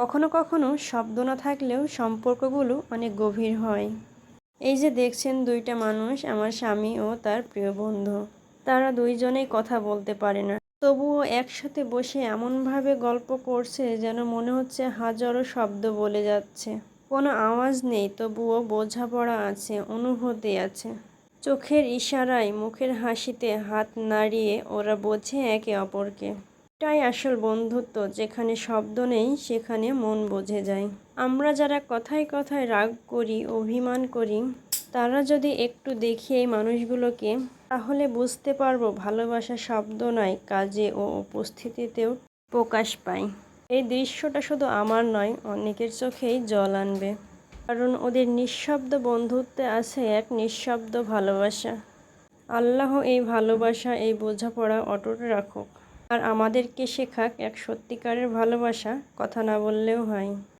কখনো কখনো শব্দ না থাকলেও সম্পর্কগুলো অনেক গভীর হয়। এই যে দেখছেন দুইটা মানুষ, আমার স্বামী ও তার প্রিয় বন্ধু। তারা দুইজনেই কথা বলতে পারে না, তবুও একসাথে বসে এমনভাবে গল্প করছে যেন মনে হচ্ছে হাজারো শব্দ বলে যাচ্ছে। কোনো আওয়াজ নেই, তবুও বোঝাপড়া আছে, অনুভূতি আছে। চোখের ইশারায়, মুখের হাসিতে, হাত নাড়িয়ে ওরা বোঝে একে অপরকে। এটাই আসল বন্ধুত্ব, যেখানে শব্দ নেই সেখানে মন বোঝে যায়। আমরা যারা কথায় কথায় রাগ করি, অভিমান করি, তারা যদি একটু দেখি এই মানুষগুলোকে, তাহলে বুঝতে পারবো ভালোবাসা শব্দ নয়, কাজে ও উপস্থিতিতেও প্রকাশ পায়। এই দৃশ্যটা শুধু আমার নয়, অনেকের চোখেই জল আনবে, কারণ ওদের নিঃশব্দ বন্ধুত্বে আছে এক নিঃশব্দ ভালোবাসা। আল্লাহ এই ভালোবাসা, এই বোঝাপড়া অটুট রাখুক, আর আমাদেরকে শেখাক এক সত্যিকারের ভালোবাসা কথা না বললেও হয়।